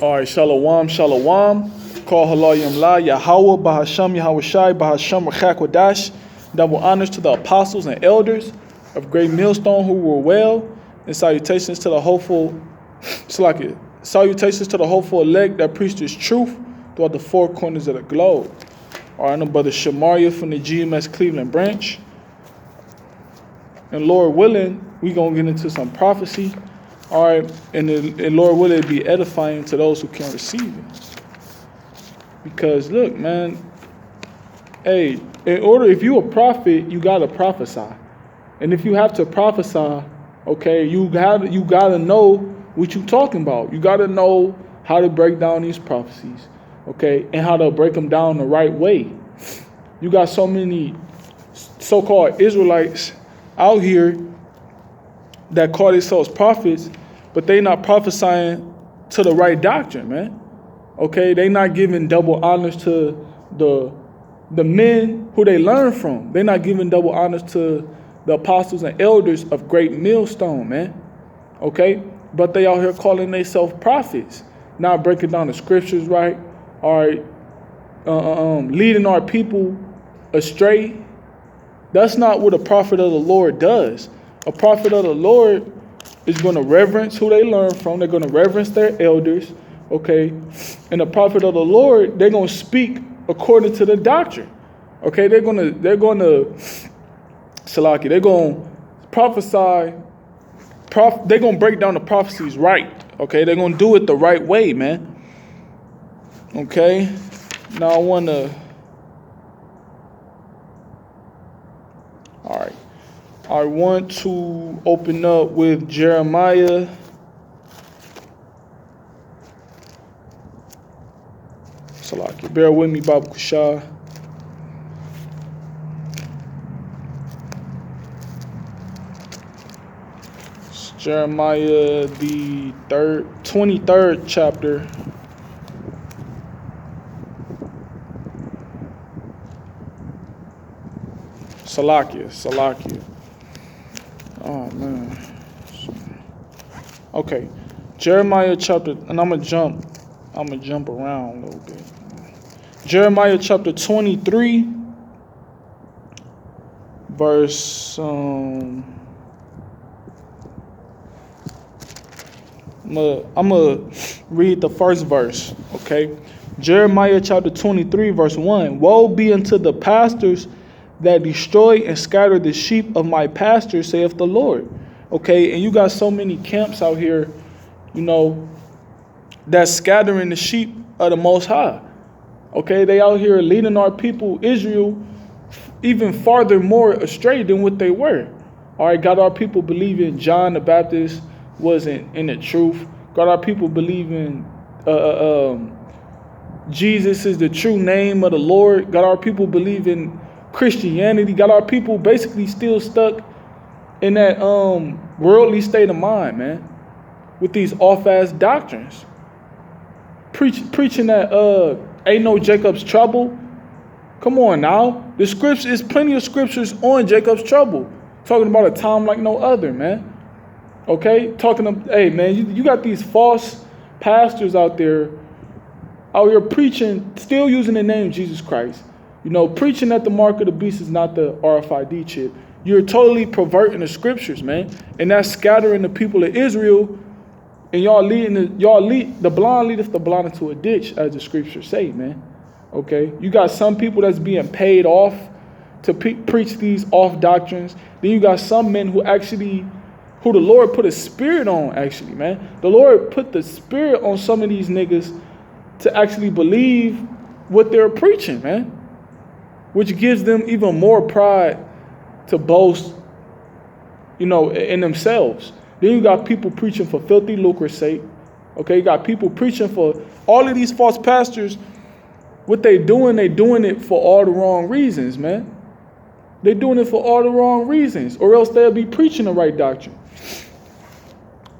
All right, shalom, shalom. Call halayim la, Yahweh, Bahasham, Yahweh Shai, Bahasham, Rachak Wadash. Double honors to the apostles and elders of Great Millstone who were well, and salutations to the hopeful, salutations to the hopeful elect that preach this truth throughout the four corners of the globe. All right, I'm brother Shamaria from the GMS Cleveland branch. And Lord willing, we gonna get into some prophecy. All right, and Lord willing, it be edifying to those who can receive it. Because look, man, hey, if you a prophet, you gotta prophesy. And if you have to prophesy, okay, you gotta know what you talking about. You gotta know how to break down these prophecies, okay, and how to break them down the right way. You got so many so-called Israelites out here that call themselves prophets, but they not prophesying to the right doctrine, man. Okay, they not giving double honors to the men who they learn from. They not giving double honors to the apostles and elders of Great Millstone, man. Okay, but they out here calling themselves prophets, not breaking down the scriptures right. All right, leading our people astray. That's not what a prophet of the Lord does. A prophet of the Lord is going to reverence who they learn from. They're going to reverence their elders, okay? And the prophet of the Lord, they're going to speak according to the doctrine, okay? They're going to prophesy. They're going to break down the prophecies right, okay? They're going to do it the right way, man. Okay? Now I want to open up with Jeremiah. Salaki, bear with me, Baba Kushah. It's Jeremiah, the 23rd chapter. Salakia. Oh man. Okay. Jeremiah chapter, and I'm gonna jump around a little bit. Jeremiah chapter 23, verse I'm gonna read the first verse, okay? Jeremiah chapter 23, verse 1. Woe be unto the pastors that destroy and scatter the sheep of my pasture, saith the Lord. Okay, and you got so many camps out here, you know, that's scattering the sheep of the Most High. Okay, they out here leading our people, Israel, even farther more astray than what they were. All right, got our people believing John the Baptist wasn't in the truth. Got our people believing Jesus is the true name of the Lord. Got our people believing Christianity. Got our people basically still stuck in that worldly state of mind, man, with these off-ass doctrines. Preaching that ain't no Jacob's trouble. Come on now. The scripture is plenty of scriptures on Jacob's trouble. Talking about a time like no other, man. Okay? Hey man, you got these false pastors out here preaching, still using the name Jesus Christ. You know, preaching that the mark of the beast is not the RFID chip. You're totally perverting the scriptures, man. And that's scattering the people of Israel. And the blind leadeth the blind into a ditch, as the scriptures say, man. Okay? You got some people that's being paid off to preach these off doctrines. Then you got some men who the Lord put a spirit on, actually, man. The Lord put the spirit on some of these niggas to actually believe what they're preaching, man. Which gives them even more pride to boast, you know, in themselves. Then you got people preaching for filthy lucre's sake. Okay, you got people preaching for all of these false pastors. What they doing it for all the wrong reasons, man. They're doing it for all the wrong reasons, or else they'll be preaching the right doctrine.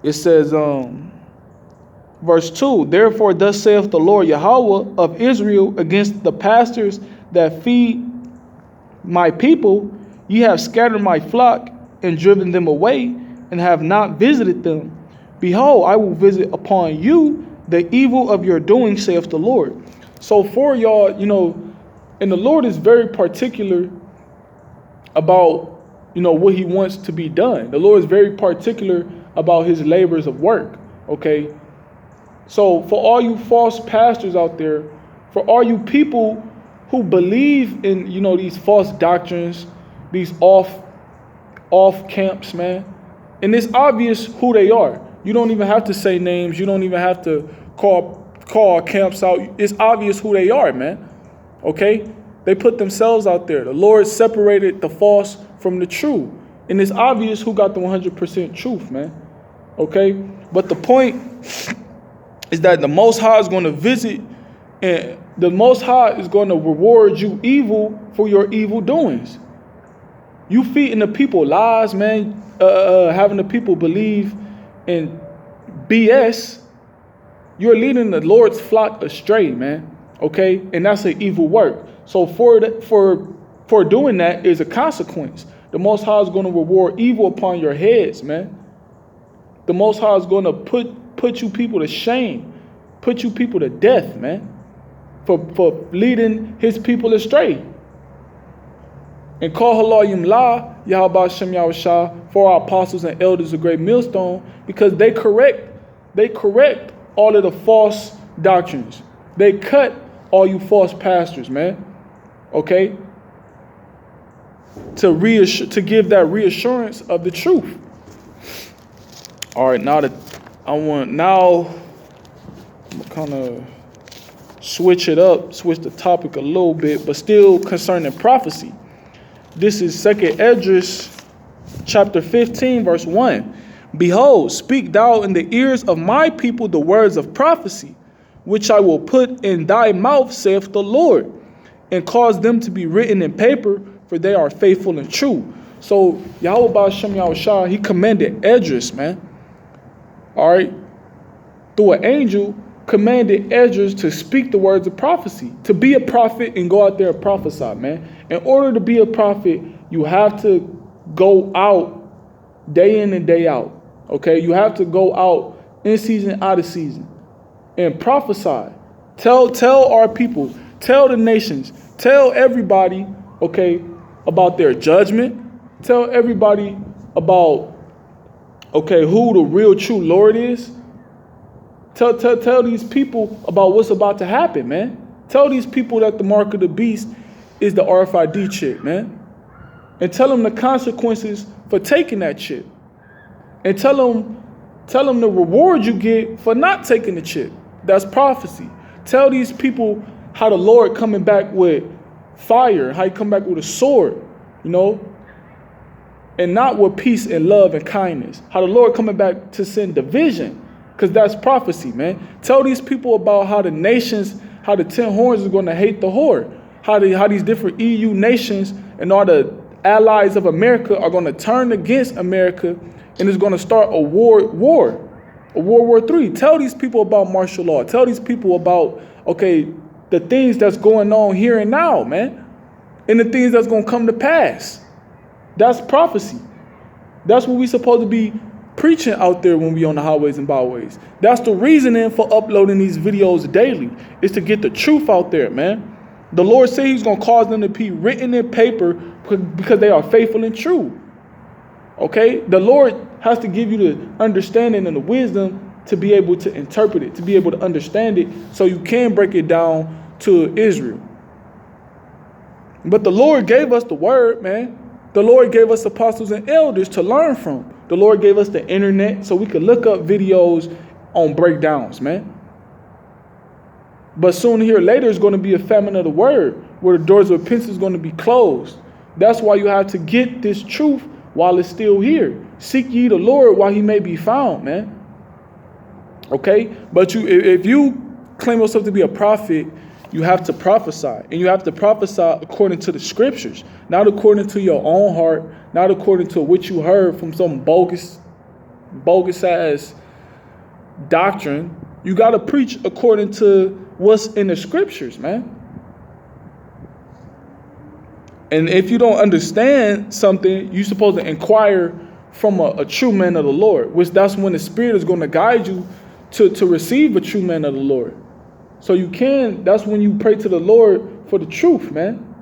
It says, verse 2, therefore thus saith the Lord Yahweh of Israel against the pastors that feed my people, ye have scattered my flock and driven them away, and have not visited them. Behold, I will visit upon you the evil of your doing, saith the Lord. So for y'all, and the Lord is very particular about, what he wants to be done. The Lord is very particular about his labors of work, okay? So for all you false pastors out there, for all you people who believe in, these false doctrines, these off camps, man, and it's obvious who they are. You don't even have to say names. You don't even have to call camps out. It's obvious who they are, man, okay? They put themselves out there. The Lord separated the false from the true. And it's obvious who got the 100% truth, man. Okay? But the point is that the Most High is going to visit, and the Most High is going to reward you evil for your evil doings. You feeding the people lies, man, having the people believe in BS, you're leading the Lord's flock astray, man. Okay? And that's an evil work. So for doing that is a consequence. The Most High is going to reward evil upon your heads, man. The Most High is going to put you people to shame, put you people to death, man, for leading his people astray. And call Halayim La, Yahweh Shem Yahushua, for our apostles and elders a great millstone, because they correct all of the false doctrines. They cut all you false pastors, man. Okay? To give that reassurance of the truth. All right, now I'm kind of switch the topic a little bit, but still concerning prophecy. This is 2nd Esdras, chapter 15, verse 1. Behold, speak thou in the ears of my people the words of prophecy, which I will put in thy mouth, saith the Lord, and cause them to be written in paper, for they are faithful and true. So Yahweh Shem Yahushua, he commanded Esdras, man. All right, through an angel, commanded Esdras to speak the words of prophecy, to be a prophet and go out there and prophesy, man. In order to be a prophet, you have to go out day in and day out. Okay, you have to go out in season, out of season, and prophesy. Tell our people, tell the nations, tell everybody, okay, about their judgment. Tell everybody about, okay, who the real true Lord is. Tell these people about what's about to happen, man. Tell these people that the mark of the beast is the RFID chip, man. And tell them the consequences for taking that chip. And tell them the reward you get for not taking the chip. That's prophecy. Tell these people how the Lord coming back with fire, how he come back with a sword, and not with peace and love and kindness. How the Lord coming back to send division, because that's prophecy, man. Tell these people about how the nations, how the 10 horns is going to hate the whore, how these different EU nations and all the allies of America are going to turn against America, and it's going to start a World War III. Tell these people about martial law. Tell these people about, okay, the things that's going on here and now, man, and the things that's going to come to pass. That's prophecy. That's what we're supposed to be preaching out there when we on the highways and byways. That's the reasoning for uploading these videos daily, is to get the truth out there, man. The Lord said he's going to cause them to be written in paper because they are faithful and true. Okay? The Lord has to give you the understanding and the wisdom to be able to interpret it, to be able to understand it, so you can break it down to Israel. But the Lord gave us the word, man. The Lord gave us apostles and elders to learn from. The Lord gave us the internet so we could look up videos on breakdowns, man. But soon here later is going to be a famine of the word, where the doors of repentance is going to be closed. That's why you have to get this truth while it's still here. Seek ye the Lord while he may be found, man. Okay? But if you claim yourself to be a prophet, you have to prophesy. And you have to prophesy according to the scriptures, not according to your own heart, not according to what you heard from some bogus ass doctrine. You got to preach according to what's in the scriptures, man. And if you don't understand something, you're supposed to inquire from a true man of the Lord, which that's when the Spirit is going to guide you to receive a true man of the Lord. So that's when you pray to the Lord for the truth, man.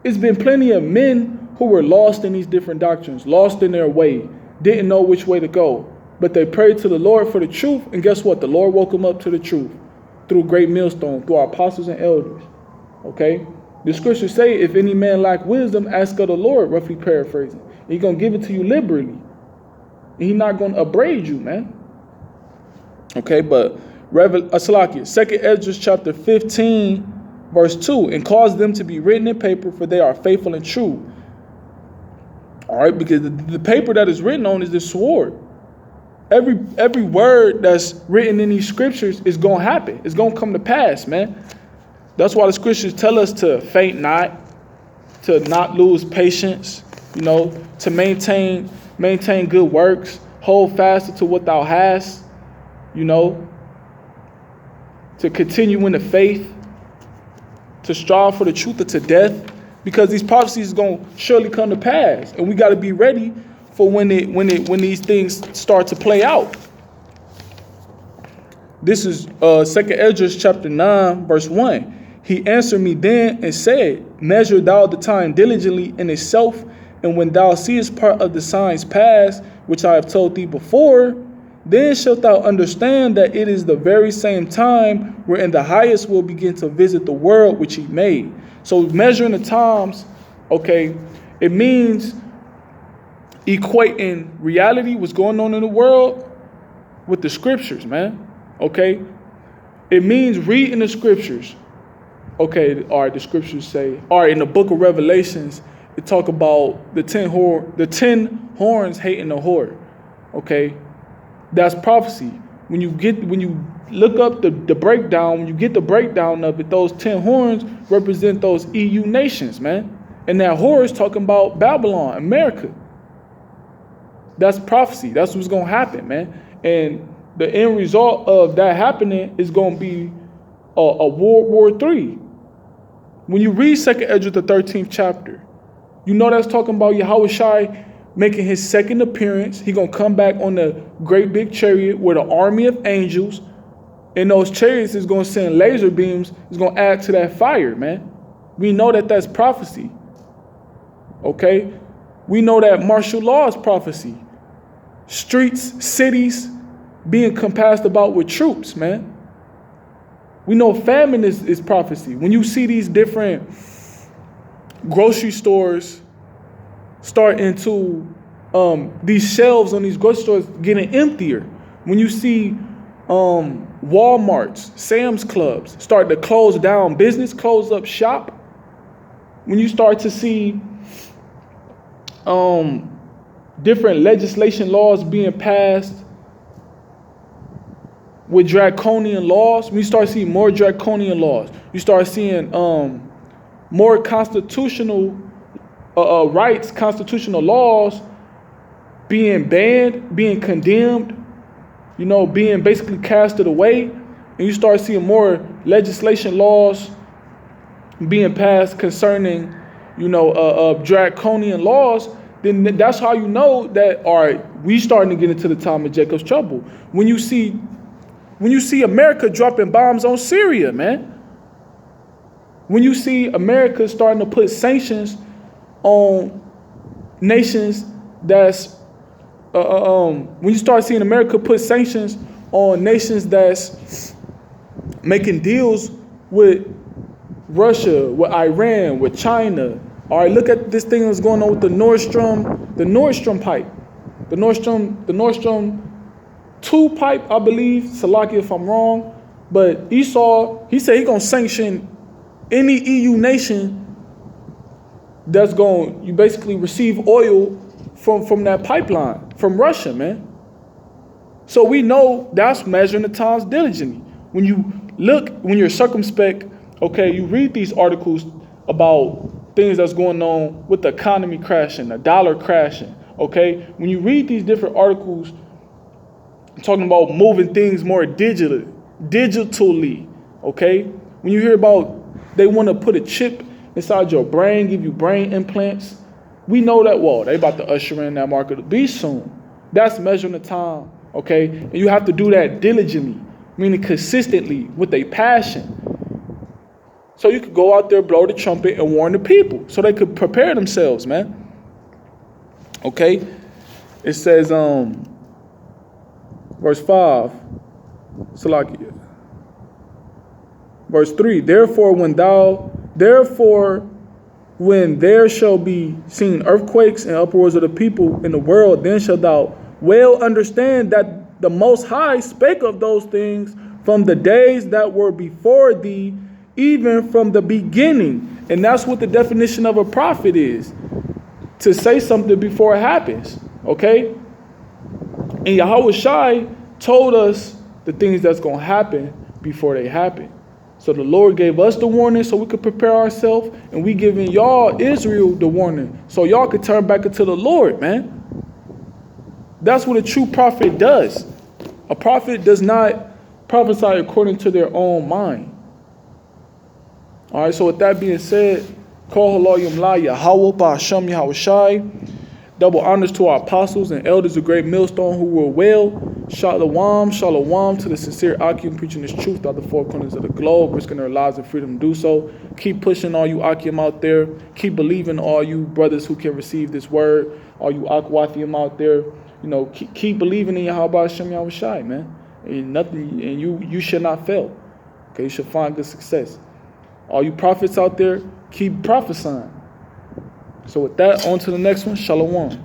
It's been plenty of men who were lost in these different doctrines, lost in their way, didn't know which way to go. But they prayed to the Lord for the truth, and guess what? The Lord woke them up to the truth through great millstone, through our apostles and elders. Okay? The scriptures say, if any man lack wisdom, ask of the Lord, roughly paraphrasing. He's going to give it to you liberally. And he's not going to upbraid you, man. Okay, but Salakia, 2 Esdras chapter 15, verse 2, and cause them to be written in paper, for they are faithful and true. All right, because the paper that is written on is the sword. Every word that's written in these scriptures is going to happen. It's going to come to pass, man. That's why the scriptures tell us to faint not, to not lose patience, to maintain good works, hold fast to what thou hast, to continue in the faith, to strive for the truth unto death, because these prophecies is going to surely come to pass, and we got to be ready for when these things start to play out. This is 2 Esdras chapter 9, verse 1. He answered me then and said, measure thou the time diligently in itself, and when thou seest part of the signs pass, which I have told thee before, then shalt thou understand that it is the very same time wherein the highest will begin to visit the world which he made. So measuring the times, okay, it means equating reality, what's going on in the world, with the scriptures, man. Okay? It means reading the scriptures. Okay, all right, the scriptures say, all right, in the book of Revelations, it talk about the 10 horns hating the whore. Okay? That's prophecy. When you look up the breakdown, when you get the breakdown of it, those 10 horns represent those EU nations, man. And that whore is talking about Babylon, America. That's prophecy. That's what's going to happen, man. And the end result of that happening is going to be a World War III. When you read 2 Esdras, the 13th chapter, that's talking about Yahushua making his second appearance. He's going to come back on the great big chariot with an army of angels. And those chariots is going to send laser beams. It's going to add to that fire, man. We know that that's prophecy. Okay? We know that martial law is prophecy. Streets, cities being compassed about with troops, man. We know famine is prophecy. When you see these different grocery stores starting to, these shelves on these grocery stores getting emptier. When you see Walmarts, Sam's Clubs start to close down business, close up shop. When you start to see different legislation laws being passed with draconian laws, when you start seeing more draconian laws, you start seeing more constitutional rights, constitutional laws being banned, being condemned, being basically casted away, and you start seeing more legislation laws being passed concerning, draconian laws, then that's how you know that, all right, we starting to get into the time of Jacob's trouble. When you see America dropping bombs on Syria, man. When you see America starting to put sanctions on nations that's, when you start seeing America put sanctions on nations that's making deals with Russia, with Iran, with China. All right, look at this thing that's going on with the Nord Stream pipe. The Nord Stream 2 pipe, I believe. Salakia if I'm wrong. But Esau, he said he's going to sanction any EU nation that's going to basically receive oil from that pipeline, from Russia, man. So we know that's measuring the times diligently. When you're circumspect, okay, you read these articles about things that's going on with the economy crashing, the dollar crashing, okay? When you read these different articles talking about moving things more digitally, okay? When you hear about they want to put a chip inside your brain, give you brain implants, we know that, they about to usher in that mark of the beast soon. That's measuring the time Okay? And you have to do that diligently, meaning consistently with a passion. So you could go out there, blow the trumpet, and warn the people so they could prepare themselves, man. Okay? It says, verse 5, Salakia. Verse 3, therefore when there shall be seen earthquakes and uproars of the people in the world, then shalt thou well understand that the Most High spake of those things from the days that were before thee, even from the beginning. And that's what the definition of a prophet is. To say something before it happens. Okay? And Yahushua told us the things that's going to happen before they happen. So the Lord gave us the warning so we could prepare ourselves, and we giving y'all, Israel, the warning so y'all could turn back into the Lord, man. That's what a true prophet does. A prophet does not prophesy according to their own mind. All right, so with that being said, Kol Halayim La Yahweh Ba'Hashem Yahushai. Double honors to our apostles and elders of Great Millstone who were well. Shalom, shalom to the sincere Akim preaching this truth throughout the four corners of the globe, risking their lives and freedom to do so. Keep pushing all you Akim out there. Keep believing all you brothers who can receive this word. All you Akwathium out there. You know, keep believing in Yahweh Hashem Yahushai, man. And you should not fail. Okay, you should find good success. All you prophets out there, keep prophesying. So with that, on to the next one. Shalom.